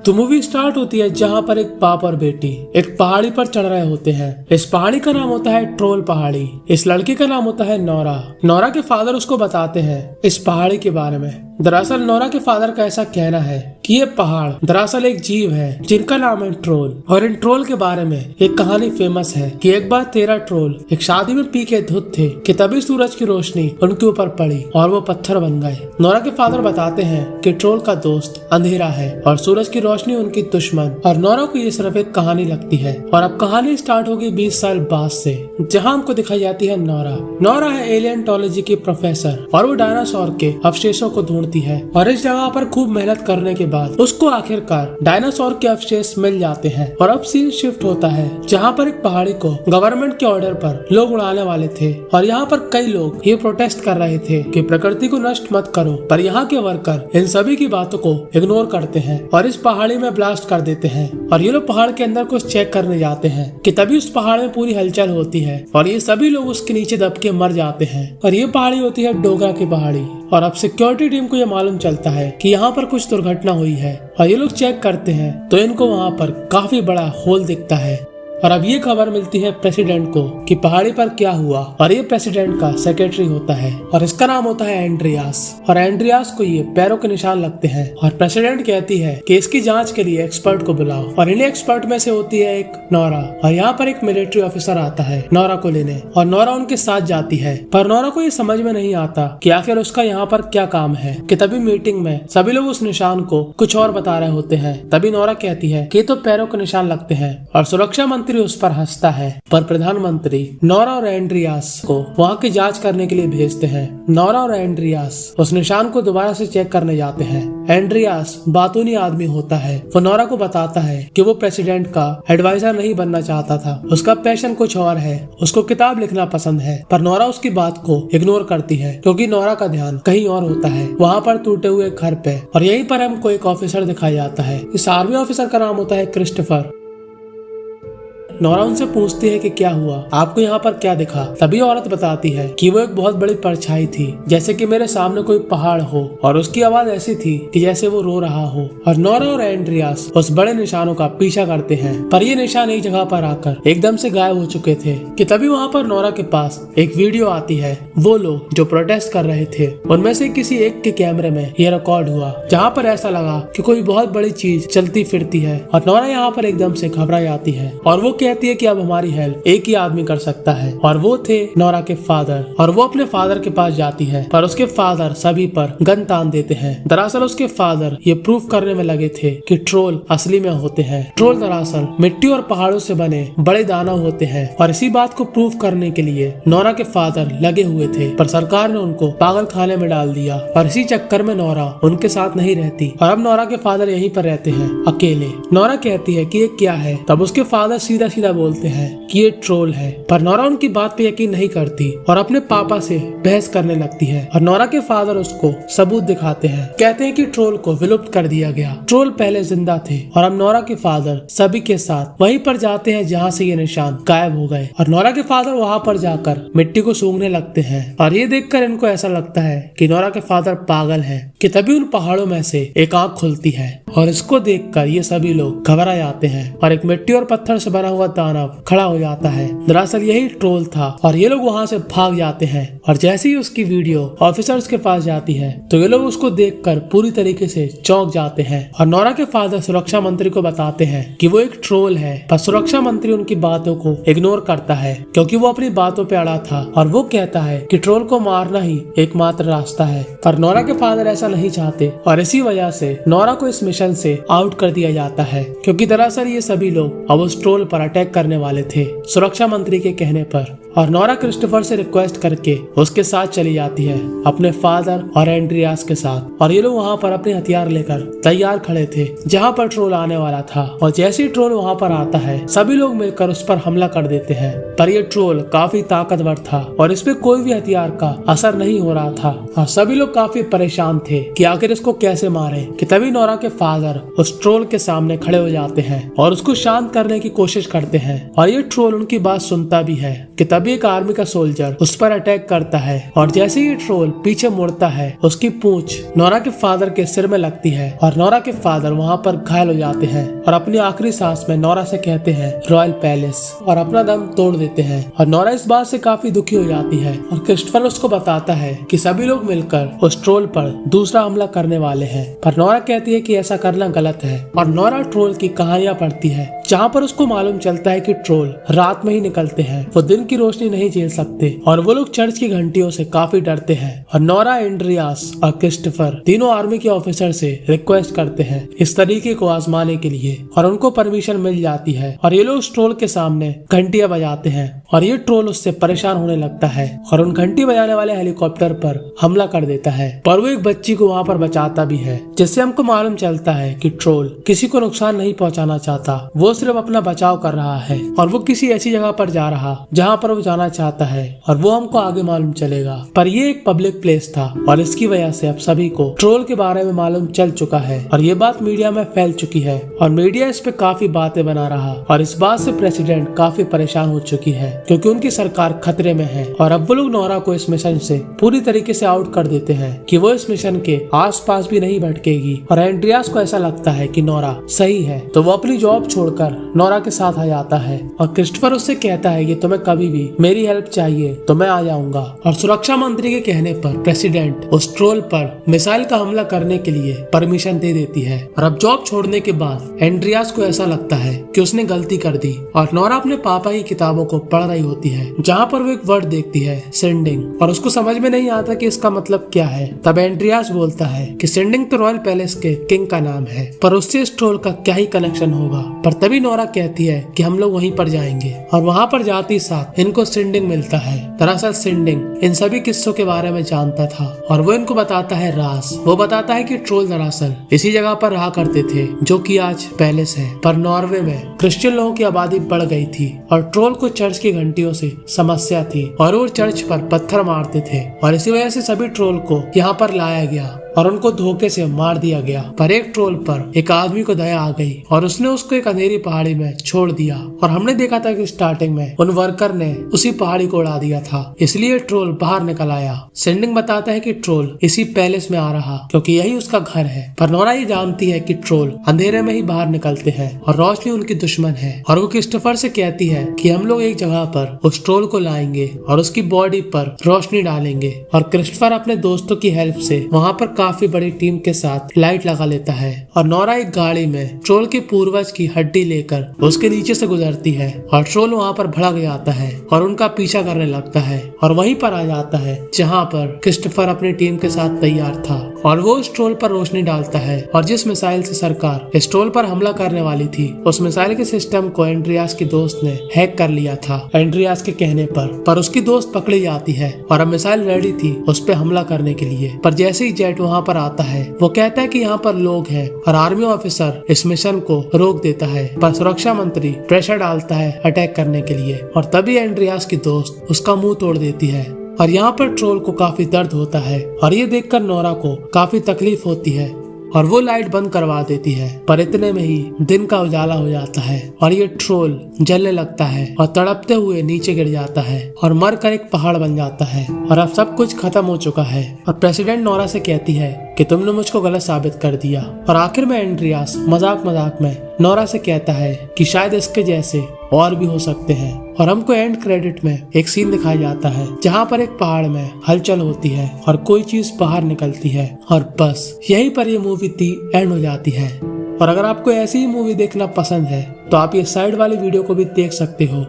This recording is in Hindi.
तो मूवी स्टार्ट होती है जहाँ पर एक बाप और बेटी एक पहाड़ी पर चढ़ रहे होते हैं। इस पहाड़ी का नाम होता है ट्रोल पहाड़ी। इस लड़की का नाम होता है नोरा। नोरा के फादर उसको बताते हैं इस पहाड़ी के बारे में। दरअसल नोरा के फादर का ऐसा कहना है कि ये पहाड़ दरअसल एक जीव है जिनका नाम है ट्रोल। और इन ट्रोल के बारे में एक कहानी फेमस है कि एक बार 13 ट्रोल एक शादी में पी के धुत थे कि तभी सूरज की रोशनी उनके ऊपर पड़ी और वो पत्थर बन गए। नोरा के फादर बताते हैं कि ट्रोल का दोस्त अंधेरा है और सूरज की रोशनी उनकी दुश्मन। और नोरा को ये सिर्फ एक कहानी लगती है। और अब कहानी स्टार्ट होगी 20 साल बाद से, जहाँ हमको दिखाई जाती है नोरा। नोरा है एलियंटोलॉजी की प्रोफेसर और वो डायनासोर के अवशेषों को ढूंढती है। और इस जगह पर खूब मेहनत करने के बाद उसको आखिरकार डायनासोर के अवशेष मिल जाते हैं। और अब सीन शिफ्ट होता है जहाँ पर एक पहाड़ी को गवर्नमेंट के ऑर्डर पर लोग उड़ाने वाले थे। और यहाँ पर कई लोग ये प्रोटेस्ट कर रहे थे कि प्रकृति को नष्ट मत करो। पर यहाँ के वर्कर इन सभी की बातों को इग्नोर करते हैं और इस पहाड़ी में ब्लास्ट कर देते हैं। और ये लोग पहाड़ के अंदर कुछ चेक करने जाते हैं कि तभी उस पहाड़ में पूरी हलचल होती है और ये सभी लोग उसके नीचे दब के मर जाते हैं। और ये पहाड़ी होती है डोगरा की पहाड़ी। और अब सिक्योरिटी टीम को ये मालूम चलता है कि यहाँ पर कुछ दुर्घटना हुई है। और ये लोग चेक करते हैं तो इनको वहाँ पर काफी बड़ा होल दिखता है। और अब ये खबर मिलती है प्रेसिडेंट को कि पहाड़ी पर क्या हुआ। और ये प्रेसिडेंट का सेक्रेटरी होता है और इसका नाम होता है एंड्रियास। और एंड्रियास को ये पैरों के निशान लगते हैं। और प्रेसिडेंट कहती है कि इसकी जांच के लिए एक्सपर्ट को बुलाओ। और इन एक्सपर्ट में से होती है एक नोरा। और यहाँ पर एक मिलिट्री ऑफिसर आता है नोरा को लेने और नोरा उनके साथ जाती है। पर नोरा को ये समझ में नहीं आता कि आखिर उसका यहाँ पर क्या काम है। कि तभी मीटिंग में सभी लोग उस निशान को कुछ और बता रहे होते हैं। तभी नोरा कहती है कि तो पैरों के निशान लगते हैं। और सुरक्षा मंत्री उस पर हंसता है। पर प्रधानमंत्री नोरा और एंड्रियास को वहाँ की जांच करने के लिए भेजते हैं। नोरा और एंड्रियास उस निशान को दोबारा से चेक करने जाते हैं। एंड्रियास बातूनी आदमी होता है। वो नोरा को बताता है कि वो प्रेसिडेंट का एडवाइजर नहीं बनना चाहता था। उसका पैशन कुछ और है, उसको किताब लिखना पसंद है। पर नोरा उसकी बात को इग्नोर करती है क्योंकि नोरा का ध्यान कहीं और होता है, वहाँ पर टूटे हुए घर पे। और यहीं पर हमको एक ऑफिसर दिखाया जाता है। इस आर्मी ऑफिसर का नाम होता है क्रिस्टोफर। नोरा उनसे पूछती है कि क्या हुआ, आपको यहाँ पर क्या दिखा। तभी औरत बताती है कि वो एक बहुत बड़ी परछाई थी, जैसे कि मेरे सामने कोई पहाड़ हो। और उसकी आवाज ऐसी थी कि जैसे वो रो रहा हो। और नोरा और एंड्रियास उस बड़े निशानों का पीछा करते हैं। पर ये निशान एक जगह पर आकर एकदम से गायब हो चुके थे। कि तभी वहाँ पर नोरा के पास एक वीडियो आती है। वो लोग जो प्रोटेस्ट कर रहे थे उनमें से किसी एक के कैमरे में ये रिकॉर्ड हुआ, जहाँ पर ऐसा लगा कि कोई बहुत बड़ी चीज चलती फिरती है। और नोरा यहाँ पर एकदम से घबरा जाती है और वो कहती है कि अब हमारी हेल्प एक ही आदमी कर सकता है। और वो थे नोरा के फादर। और वो अपने फादर के पास जाती है पर उसके फादर सभी पर गन तान देते हैं। दरअसल उसके फादर ये प्रूफ करने में लगे थे कि ट्रोल असली में होते हैं। ट्रोल दरअसल मिट्टी और पहाड़ों से बने बड़े दानव होते हैं। और इसी बात को प्रूफ करने के लिए नोरा के फादर लगे हुए थे, पर सरकार ने उनको पागल खाने में डाल दिया। और इसी चक्कर में नोरा उनके साथ नहीं रहती और अब नोरा के फादर यहीं पर रहते हैं अकेले। नोरा कहती है कि ये क्या है। तब उसके फादर सीधा सीधा बोलते हैं कि ये ट्रोल है। पर नोरा उनकी बात पे यकीन नहीं करती और अपने पापा से बहस करने लगती है। और नोरा के फादर उसको सबूत दिखाते हैं, कहते हैं कि ट्रोल को विलुप्त कर दिया गया। ट्रोल पहले जिंदा थे। और अब नोरा के फादर सभी के साथ वहीं पर जाते हैं जहाँ से ये निशान गायब हो गए। और नोरा के फादर वहाँ पर जाकर मिट्टी को सूंघने लगते हैं। और ये देखकर इनको ऐसा लगता है कि नोरा के फादर पागल है। कि तभी उन पहाड़ों में से एक आंख खुलती है और इसको देखकर ये सभी लोग घबरा जाते हैं। और एक मिट्टी और पत्थर से बना हुआ दानव खड़ा हो जाता है। दरअसल यही ट्रोल था। और ये लोग वहाँ से भाग जाते हैं। और जैसे ही उसकी वीडियो ऑफिसर्स के पास जाती है तो ये लोग उसको देखकर पूरी तरीके से चौंक जाते हैं। और नोरा के फादर सुरक्षा मंत्री को बताते हैं कि वो एक ट्रोल है। पर सुरक्षा मंत्री उनकी बातों को इग्नोर करता है क्योंकि वो अपनी बातों पे अड़ा था। और वो कहता है कि ट्रोल को मारना ही एकमात्र रास्ता है। पर नोरा के फादर ऐसा नहीं चाहते और इसी वजह से नोरा को इस मिशन से आउट कर दिया जाता है। क्योंकि दरअसल ये सभी लोग अब उस ट्रोल पर अटैक करने वाले थे सुरक्षा मंत्री के कहने पर। और नोरा क्रिस्टोफर से रिक्वेस्ट करके उसके साथ चली जाती है अपने फादर और एंड्रियास के साथ। और ये लोग वहाँ पर अपने हथियार लेकर तैयार खड़े थे जहाँ पर ट्रोल आने वाला था। और जैसे ही ट्रोल वहाँ पर आता है सभी लोग मिलकर उस पर हमला कर देते हैं। पर ये ट्रोल काफी ताकतवर था और इस पे कोई भी हथियार का असर नहीं हो रहा था। और सभी लोग काफी परेशान थे कि आखिर इसको कैसे मारे। कि तभी नोरा के फादर उस ट्रोल के सामने खड़े हो जाते हैं और उसको शांत करने की कोशिश करते हैं। और ये ट्रोल उनकी बात सुनता भी है। कि तभी तभी एक आर्मी का सोल्जर उस पर अटैक करता है और जैसे ही ट्रोल पीछे मुड़ता है उसकी पूंछ नोरा के फादर के सिर में लगती है और नोरा के फादर वहाँ पर घायल हो जाते हैं और अपनी आखिरी सांस में नोरा से कहते हैं रॉयल पैलेस और अपना दम तोड़ देते हैं। और नोरा इस बात से काफी दुखी हो जाती है और क्रिस्टोफर उसको बताता है कि सभी लोग मिलकर उस ट्रोल पर दूसरा हमला करने वाले हैं, पर नोरा कहती है कि ऐसा करना गलत है। और नोरा ट्रोल की कहानियां पढ़ती है जहाँ पर उसको मालूम चलता है कि ट्रोल रात में ही निकलते हैं, वो दिन की रोशनी नहीं झेल सकते और वो लोग चर्च की घंटियों से काफी डरते हैं। और नोरा, एंड्रियास और क्रिस्टोफर तीनों आर्मी के ऑफिसर से रिक्वेस्ट करते हैं इस तरीके को आजमाने के लिए और उनको परमिशन मिल जाती है और ये लोग उस ट्रोल के सामने घंटियां बजाते हैं और ये ट्रोल उससे परेशान होने लगता है और उन घंटी बजाने वाले हेलीकॉप्टर पर हमला कर देता है। पर वो एक बच्ची को वहाँ पर बचाता भी है, जिससे हमको मालूम चलता है कि ट्रोल किसी को नुकसान नहीं पहुँचाना चाहता, वो सिर्फ अपना बचाव कर रहा है और वो किसी ऐसी जगह पर जा रहा जहाँ पर वो जाना चाहता है और वो हमको आगे मालूम चलेगा। पर ये एक पब्लिक प्लेस था और इसकी वजह से अब सभी को ट्रोल के बारे में मालूम चल चुका है और ये बात मीडिया में फैल चुकी है और मीडिया इस पे काफी बातें बना रहा और इस बात से प्रेसिडेंट काफी परेशान हो चुकी है क्योंकि उनकी सरकार खतरे में है। और अब वो लोग नोरा को इस मिशन से पूरी तरीके से आउट कर देते हैं कि वो इस मिशन के आसपास भी नहीं भटकेगी और एंड्रियास को ऐसा लगता है कि नोरा सही है तो वो अपनी जॉब छोड़कर नोरा के साथ आ जाता है और क्रिस्टोफर उससे कहता है कि तुम्हें कभी भी मेरी हेल्प चाहिए तो मैं आ जाऊंगा। और सुरक्षा मंत्री के कहने पर प्रेसिडेंट उस ट्रोल पर मिसाइल का हमला करने के लिए परमिशन दे देती है। और अब जॉब छोड़ने के बाद एंड्रियास को ऐसा लगता है कि उसने गलती कर दी और नोरा अपने पापा की किताबों को पढ़ रही होती है जहाँ पर वो एक वर्ड देखती है सेंडिंग और उसको समझ में नहीं आता कि इसका मतलब क्या है। तब एंड्रियास बोलता है कि सेंडिंग तो रॉयल पैलेस के किंग का नाम है पर उससे इस ट्रोल का क्या ही कनेक्शन होगा। पर तभी नोरा कहती है कि हम लोग वहीं पर जाएंगे और वहाँ पर जाते ही साथ इनको सेंडिंग मिलता है। दरअसल सेंडिंग इन सभी किस्सों के बारे में जानता था और वो इनको बताता है राज। वो बताता है कि ट्रोल दरअसल इसी जगह पर रहा करते थे जो कि आज पैलेस है, पर नॉर्वे में क्रिश्चियन लोगों की आबादी बढ़ गई थी और ट्रोल को चर्च की घंटियों से समस्या थी और वो चर्च पर पत्थर मारते थे और इसी वजह से सभी ट्रोल को यहाँ पर लाया गया और उनको धोखे से मार दिया गया। पर एक ट्रोल पर एक आदमी को दया आ गई और उसने उसको एक अंधेरी पहाड़ी में छोड़ दिया और हमने देखा था कि स्टार्टिंग में उन वर्कर ने उसी पहाड़ी को उड़ा दिया था, इसलिए ट्रोल बाहर निकल आया। सेंडिंग बताता है कि ट्रोल इसी पैलेस में आ रहा क्योंकि यही उसका घर है। पर नोरा ये जानती है कि ट्रोल अंधेरे में ही बाहर निकलते हैं और रोशनी उनकी दुश्मन है और वो क्रिस्टोफर से कहती है कि हम लोग एक जगह पर उस ट्रोल को लाएंगे और उसकी बॉडी पर रोशनी डालेंगे। और क्रिस्टोफर अपने दोस्तों की हेल्प से वहाँ पर काफी बड़ी टीम के साथ लाइट लगा लेता है और नोरा एक गाड़ी में ट्रोल के पूर्वज की हड्डी लेकर उसके नीचे से गुजरती है और ट्रोल वहाँ पर भड़क जाता है और उनका पीछा करने लगता है और वहीं पर आ जाता है जहाँ पर क्रिस्टोफर अपनी टीम के साथ तैयार था और वो उस ट्रोल पर रोशनी डालता है और जिस मिसाइल से सरकार इस ट्रोल पर हमला करने वाली थी उस मिसाइल के सिस्टम को एंड्रियास की दोस्त ने हैक कर लिया था एंड्रियास के कहने पर उसकी दोस्त पकड़ी जाती है और अब मिसाइल रेडी थी उस पर हमला करने के लिए। पर जैसे ही जेट वहाँ पर आता है वो कहता है कि यहाँ पर लोग हैं और आर्मी ऑफिसर इस मिशन को रोक देता है, पर सुरक्षा मंत्री प्रेशर डालता है अटैक करने के लिए और तभी एंड्रियास की दोस्त उसका मुंह तोड़ देती है। और यहाँ पर ट्रोल को काफी दर्द होता है और ये देखकर नोरा को काफी तकलीफ होती है और वो लाइट बंद करवा देती है। पर इतने में ही दिन का उजाला हो जाता है और ये ट्रोल जलने लगता है और तड़पते हुए नीचे गिर जाता है और मर कर एक पहाड़ बन जाता है और अब सब कुछ खत्म हो चुका है। और प्रेसिडेंट नोरा से कहती है कि तुमने मुझको गलत साबित कर दिया। और आखिर में एंड्रियास मजाक मजाक में नोरा से कहता है कि शायद इसके जैसे और भी हो सकते हैं। और हमको एंड क्रेडिट में एक सीन दिखाया जाता है जहाँ पर एक पहाड़ में हलचल होती है और कोई चीज बाहर निकलती है और बस यहीं पर ये मूवी एंड हो जाती है। और अगर आपको ऐसी ही मूवी देखना पसंद है तो आप ये साइड वाली वीडियो को भी देख सकते हो।